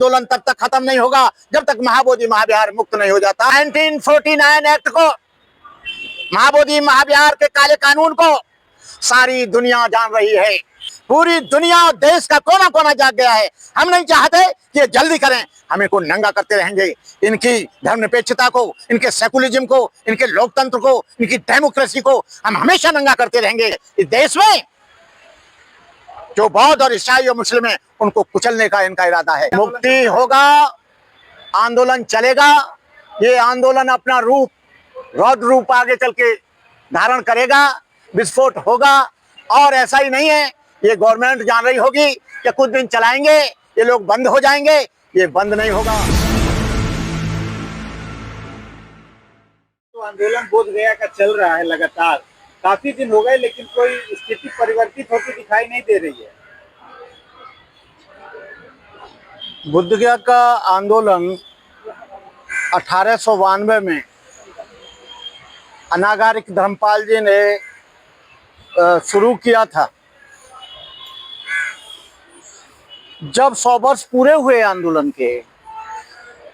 आंदोलन तब तक खत्म नहीं होगा जब तक महाबोधि महाविहार मुक्त नहीं हो जाता। 1949 एक्ट को, महाबोधि महाविहार के काले कानून को सारी दुनिया जान रही है। पूरी दुनिया और देश का कोना कोना जाग गया है। हम नहीं चाहते कि ये जल्दी करें, हमें को नंगा करते रहेंगे। इनकी धर्मनिरपेक्षता को, इनके सेकुलरिज्म को, इनके लोकतंत्र को, इनकी डेमोक्रेसी को हम हमेशा नंगा करते रहेंगे। इस देश में जो बौद्ध और ईसाई और मुस्लिम है उनको कुचलने का इनका इरादा है। मुक्ति होगा, आंदोलन चलेगा। ये आंदोलन अपना रूप, रौद्र रूप आगे चल के धारण करेगा, विस्फोट होगा। और ऐसा ही नहीं है, ये गवर्नमेंट जान रही होगी कि कुछ दिन चलाएंगे ये लोग बंद हो जाएंगे, ये बंद नहीं होगा। तो आंदोलन बोधगया का चल रहा है लगातार, काफी दिन हो गए, लेकिन कोई स्थिति परिवर्तित होती दिखाई नहीं दे रही है। बोधगया का आंदोलन 1892 में अनागारिक धर्मपाल जी ने शुरू किया था। जब 100 वर्ष पूरे हुए आंदोलन के,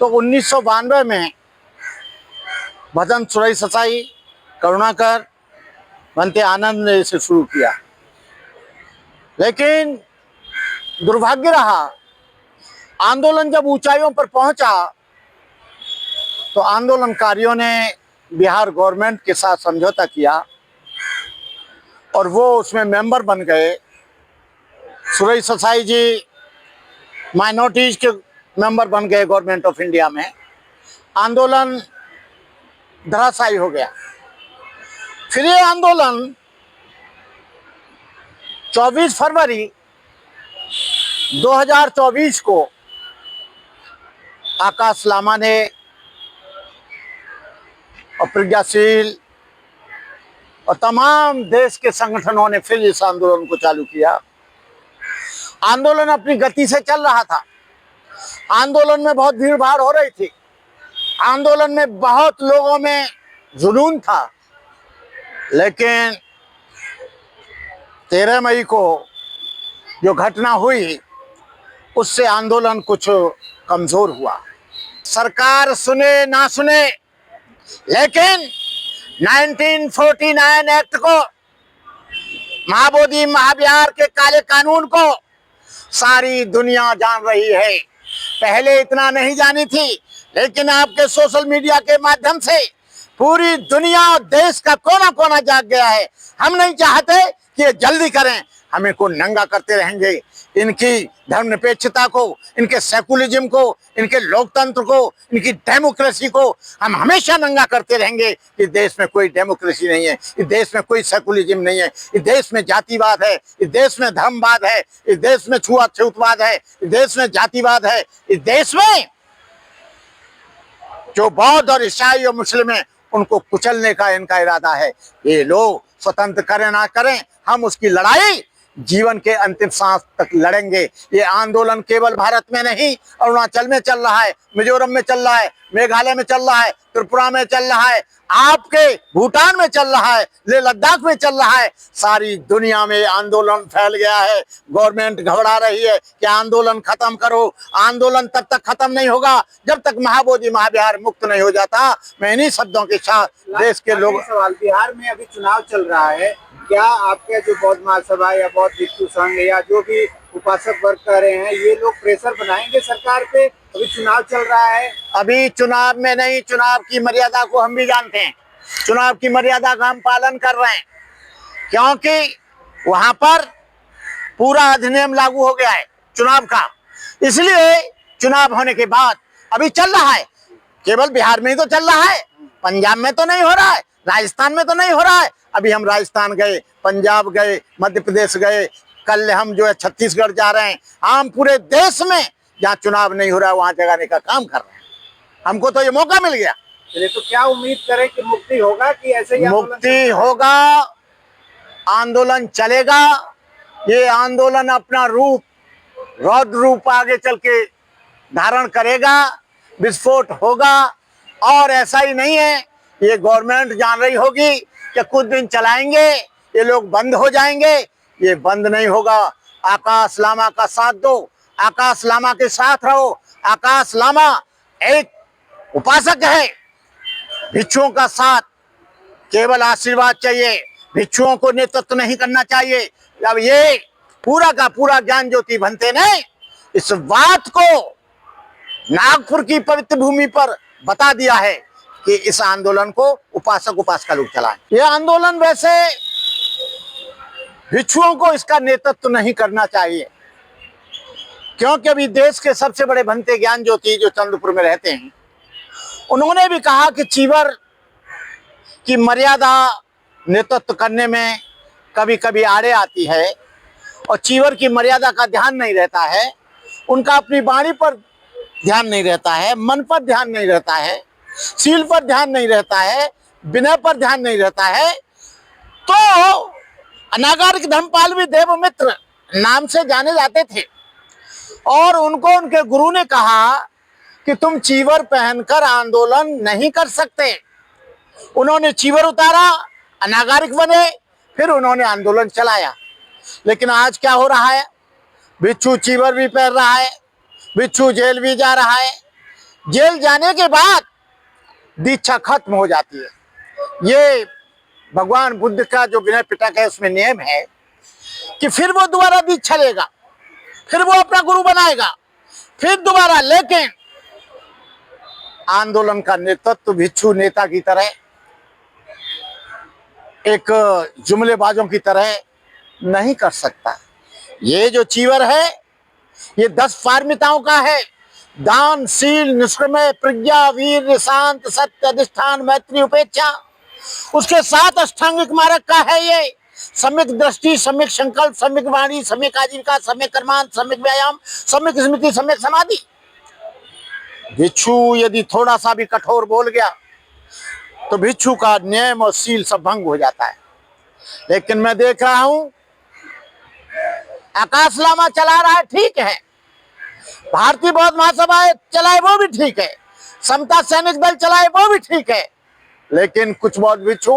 तो 1992 में भजन सुरई ससाई, करुणाकर, भंते आनंद ने इसे शुरू किया। लेकिन दुर्भाग्य रहा, आंदोलन जब ऊंचाइयों पर पहुंचा तो आंदोलनकारियों ने बिहार गवर्नमेंट के साथ समझौता किया और वो उसमें मेंबर बन गए। सुरई ससाई जी माइनॉरिटीज के मेंबर बन गए गवर्नमेंट ऑफ इंडिया में। आंदोलन धराशायी हो गया। फिर ये आंदोलन 24 फरवरी 2024 को आकाश लामा ने और प्रज्ञाशील और तमाम देश के संगठनों ने फिर इस आंदोलन को चालू किया। आंदोलन अपनी गति से चल रहा था। आंदोलन में बहुत भीड़ भाड़ हो रही थी। आंदोलन में बहुत लोगों में जुनून था। लेकिन 13 मई को जो घटना हुई उससे आंदोलन कुछ कमजोर हुआ। सरकार सुने ना सुने, लेकिन 1949 एक्ट को, महाबोधि महाविहार के काले कानून को सारी दुनिया जान रही है। पहले इतना नहीं जानी थी, लेकिन आपके सोशल मीडिया के माध्यम से पूरी दुनिया और देश का कोना कोना जाग गया है। हम नहीं चाहते कि ये जल्दी करें, हमें को नंगा करते रहेंगे। इनकी धर्मनिरपेक्षता को, इनके सेकुलरिज्म को, इनके लोकतंत्र को, इनकी डेमोक्रेसी को हम हमेशा नंगा करते रहेंगे। इस देश में कोई डेमोक्रेसी नहीं है, इस देश में कोई सेकुलरिज्म नहीं है, इस देश में जातिवाद है, इस देश में धर्मवाद है, इस देश में छुआछूतवाद है, इस देश में जातिवाद है। इस देश में जो बौद्ध और ईसाई और मुस्लिम है उनको कुचलने का इनका इरादा है। ये लोग स्वतंत्र करें ना करें, हम उसकी लड़ाई जीवन के अंतिम सांस तक लड़ेंगे। ये आंदोलन केवल भारत में नहीं, अरुणाचल में चल रहा है, मिजोरम में चल रहा है, मेघालय में चल रहा है, त्रिपुरा में चल रहा है, आपके भूटान में चल रहा है, लेह लद्दाख में चल रहा है। सारी दुनिया में आंदोलन फैल गया है। गवर्नमेंट घबरा रही है कि आंदोलन खत्म करो। आंदोलन तब तक खत्म नहीं होगा जब तक महाबोधि महाविहार मुक्त नहीं हो जाता। मैं इन्हीं शब्दों के साथ देश के लोग। सवाल, बिहार में अभी चुनाव चल रहा है, क्या आपके जो बौद्ध महासभा या बौद्ध भिक्षु संघ या जो भी उपासक वर्ग कह रहे हैं, ये लोग प्रेशर बनाएंगे सरकार पे? अभी चुनाव चल रहा है। अभी चुनाव में नहीं, चुनाव की मर्यादा को हम भी जानते हैं। चुनाव की मर्यादा का हम पालन कर रहे हैं, क्योंकि वहां पर पूरा अधिनियम लागू हो गया है चुनाव का। इसलिए चुनाव होने के बाद अभी चल रहा है। केवल बिहार में ही तो चल रहा है, पंजाब में तो नहीं हो रहा है, राजस्थान में तो नहीं हो रहा है। अभी हम राजस्थान गए, पंजाब गए, मध्य प्रदेश गए, कल हम जो है छत्तीसगढ़ जा रहे हैं। हम पूरे देश में जहाँ चुनाव नहीं हो रहा है वहां जगाने का काम कर रहे हैं। हमको तो ये मौका मिल गया। चलिए, तो क्या उम्मीद करें कि मुक्ति होगा कि ऐसे ही मुक्ति होगा, आंदोलन चलेगा। ये आंदोलन अपना रूप, रौद्र रूप आगे चल के धारण करेगा, विस्फोट होगा। और ऐसा ही नहीं है, ये गवर्नमेंट जान रही होगी कि कुछ दिन चलाएंगे ये लोग बंद हो जाएंगे, ये बंद नहीं होगा। आकाश लामा का साथ दो, आकाश लामा के साथ रहो, आकाश लामा एक उपासक है। भिक्षुओं का साथ केवल आशीर्वाद चाहिए, भिक्षुओं को नेतृत्व नहीं करना चाहिए। अब ये पूरा का पूरा ज्ञान ज्योति भंते ने इस बात को नागपुर की पवित्र भूमि पर बता दिया है कि इस आंदोलन को उपासक उपासिका लोग चलाएं। यह आंदोलन वैसे भिक्षुओं को इसका नेतृत्व नहीं करना चाहिए, क्योंकि अभी देश के सबसे बड़े भंते ज्ञान ज्योति जो चंद्रपुर में रहते हैं, उन्होंने भी कहा कि चीवर की मर्यादा नेतृत्व करने में कभी कभी आड़े आती है और चीवर की मर्यादा का ध्यान नहीं रहता है, उनका अपनी वाणी पर ध्यान नहीं रहता है, मन पर ध्यान नहीं रहता है, शील पर ध्यान नहीं रहता है, विनय पर ध्यान नहीं रहता है। तो अनागारिक धर्मपाल भी देवमित्र नाम से जाने जाते थे और उनको उनके गुरु ने कहा कि तुम चीवर पहनकर आंदोलन नहीं कर सकते। उन्होंने चीवर उतारा, अनागारिक बने, फिर उन्होंने आंदोलन चलाया। लेकिन आज क्या हो रहा है, भिक्षु चीवर भी पहन रहा है, भिक्षु जेल भी जा रहा है। जेल जाने के बाद दीक्षा खत्म हो जाती है। ये भगवान बुद्ध का जो विनय पिटक है उसमें नियम है कि फिर वो दोबारा दीक्षा लेगा, फिर वो अपना गुरु बनाएगा, फिर दोबारा। लेकिन आंदोलन का नेतृत्व भिक्षु नेता की तरह, एक जुमलेबाजों की तरह नहीं कर सकता। ये जो चीवर है ये 10 पारमिताओं का है। दान, शील, निष्क्रमय, प्रज्ञा, वीर, शांत, सत्य, अधिष्ठान, मैत्री, उपेक्षा। उसके 7 अष्टांगिक मार्ग का है ये। सम्यक दृष्टि, सम्यक संकल्प, सम्यक वाणी, सम्यक आजीविका, सम्यक कर्मांत, सम्यक व्यायाम, सम्यक स्मृति, सम्यक समाधि। भिक्षु यदि थोड़ा सा भी कठोर बोल गया तो भिक्षु का नियम और शील सब भंग हो जाता है। लेकिन मैं देख रहा हूं आकाश लामा चला रहा है, ठीक है, भारतीय बौद्ध महासभा चलाए वो भी ठीक है, समता सैनिक दल चलाए वो भी ठीक है। लेकिन कुछ बौद्ध भिक्षु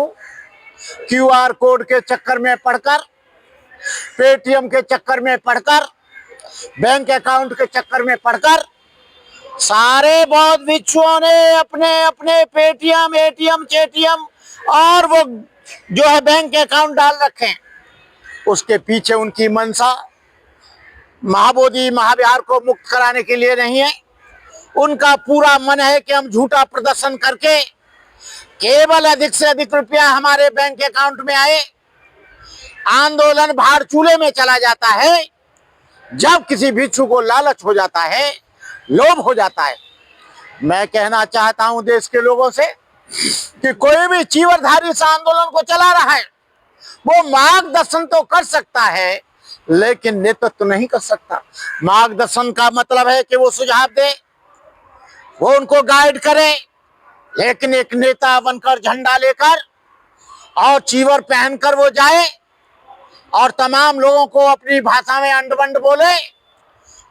QR कोड के चक्कर में पढ़कर, पेटीएम के चक्कर में पढ़कर, बैंक अकाउंट के चक्कर में पढ़कर सारे बौद्ध भिक्षुओं ने अपने अपने पेटीएम, एटीएम, चेटीएम और वो जो है बैंक अकाउंट डाल रखे हैं। उसके पीछे उनकी मंशा महाबोधि महाविहार को मुक्त कराने के लिए नहीं है। उनका पूरा मन है कि हम झूठा प्रदर्शन करके केवल अधिक से अधिक रुपया हमारे बैंक अकाउंट में आए। आंदोलन भाड़ चूल्हे में चला जाता है जब किसी भिक्षु को लालच हो जाता है, लोभ हो जाता है। मैं कहना चाहता हूं देश के लोगों से कि कोई भी चीवरधारी इस आंदोलन को चला रहा है, वो मार्गदर्शन तो कर सकता है लेकिन नेतृत्व नहीं कर सकता। मार्गदर्शन का मतलब है कि वो सुझाव दे, वो उनको गाइड करे, लेकिन एक नेता बनकर झंडा लेकर और चीवर पहनकर वो जाए और तमाम लोगों को अपनी भाषा में अंडबंड बोले,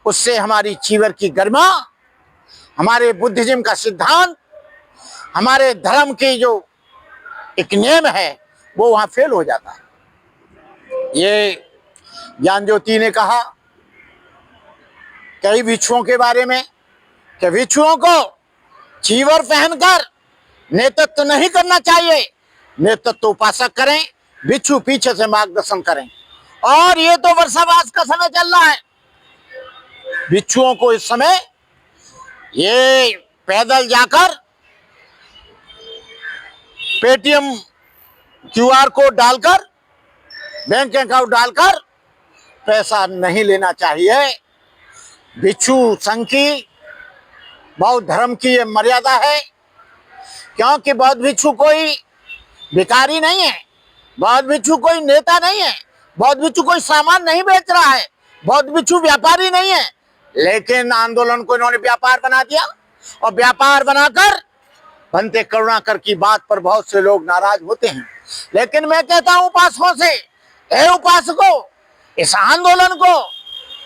उससे हमारी चीवर की गरिमा, हमारे बुद्धिज्म का सिद्धांत, हमारे धर्म की जो एक नियम है वो वहां फेल हो जाता है। ये ज्ञान ज्योति ने कहा कई भिक्षुओं के बारे में कि भिक्षुओं को चीवर पहनकर नेतृत्व नहीं करना चाहिए, नेतृत्व उपासक करें, भिक्षु पीछे से मार्गदर्शन करें। और ये तो वर्षावास का समय चल रहा है, भिक्षुओं को इस समय ये पैदल जाकर पेटीएम QR कोड डालकर, बैंक अकाउंट डालकर पैसा नहीं लेना चाहिए। भिक्षु संघ की, बौद्ध धर्म की ये मर्यादा है, क्योंकि बौद्ध भिक्षु कोई भिखारी नहीं है, बौद्ध भिक्षु कोई नेता नहीं है, बौद्ध भिक्षु कोई सामान नहीं बेच रहा है, बौद्ध भिक्षु व्यापारी नहीं है। लेकिन आंदोलन को इन्होंने व्यापार बना दिया और व्यापार बनाकर भंते करुणाकर की बात पर बहुत से लोग नाराज होते हैं। लेकिन मैं कहता हूं उपासकों से, हे उपासकों, इस आंदोलन को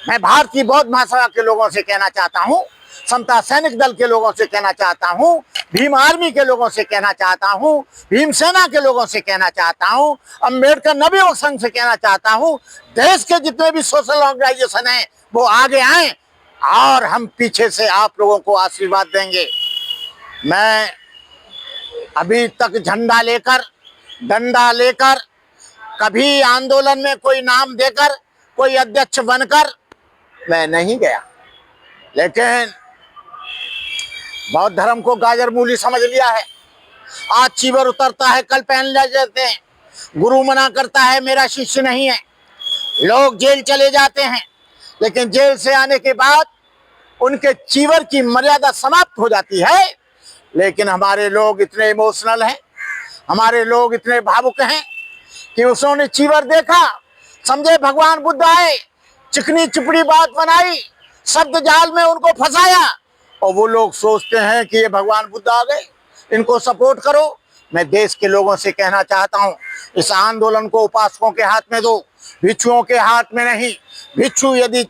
मैं भारतीय बौद्ध महासभा के लोगों से कहना चाहता हूं, समता सैनिक दल के लोगों से कहना चाहता हूं, भीम आर्मी के लोगों से कहना चाहता हूं, भीम सेना के लोगों से कहना चाहता हूं, अम्बेडकर नवयुवक संघ से कहना चाहता हूं, देश के जितने भी सोशल ऑर्गेनाइजेशन हैं वो आगे आए और हम पीछे से आप लोगों को आशीर्वाद देंगे। मैं अभी तक झंडा लेकर, डंडा लेकर, कभी आंदोलन में कोई नाम देकर, कोई अध्यक्ष बनकर मैं नहीं गया, लेकिन बौद्ध धर्म को गाजर मूली समझ लिया है। आज चीवर उतरता है, कल पहन ले जाते हैं। गुरु मना करता है, मेरा शिष्य नहीं है। लोग जेल चले जाते हैं, लेकिन जेल से आने के बाद उनके चीवर की मर्यादा समाप्त हो जाती है। लेकिन हमारे लोग इतने इमोशनल हैं, हमारे लोग इतने भावुक हैं कि उसने चीवर देखा, समझे भगवान बुद्ध आए, चिकनी चिपड़ी बात बनाई, शब्द जाल में उनको फंसाया, और वो लोग सोचते हैं कि ये भगवान बुद्ध आ गए, इनको सपोर्ट करो। मैं देश के लोगों से कहना चाहता हूं, इस आंदोलन को उपासकों के हाथ में दो, भिक्षुओं के हाथ में नहीं। भिक्षु यदि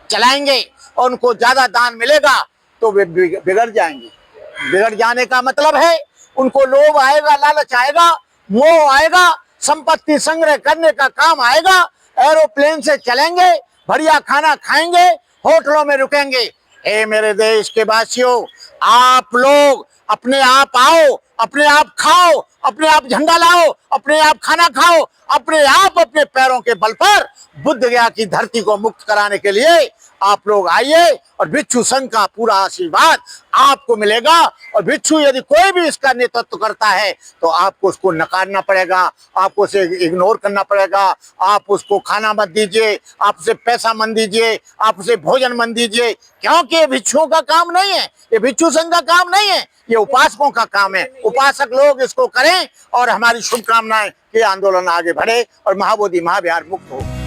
चलाएंगे और उनको ज्यादा दान मिलेगा तो वे बिगड़ जाएंगे। बिगड़ जाने का मतलब है उनको लोभ आएगा, लालच आएगा, मोह आएगा, संपत्ति संग्रह करने का काम आएगा। एरोप्लेन से चलेंगे, बढ़िया खाना खाएंगे, होटलों में रुकेंगे। ए मेरे देश के वासियों, आप लोग अपने आप आओ, अपने आप खाओ, अपने आप झंडा लाओ, अपने आप खाना खाओ, अपने आप अपने पैरों के बल पर बुद्ध गया की धरती को मुक्त कराने के लिए आप लोग आइए, और भिक्षु संघ का पूरा आशीर्वाद आपको मिलेगा। और भिक्षु यदि कोई भी इसका नेतृत्व करता है तो आपको उसको नकारना पड़ेगा, आपको उसे इग्नोर करना पड़ेगा। आप उसको खाना मत दीजिए, आप उसे पैसा मत दीजिए, आप उसे भोजन मत दीजिए, क्योंकि ये भिक्षुओं का काम नहीं है, ये भिक्षु संघ का काम नहीं है, ये उपासकों का काम है। उपासक लोग इसको करें, और हमारी शुभकामनाएं कि आंदोलन आगे बढ़े और महाबोधि महाविहार मुक्त हो।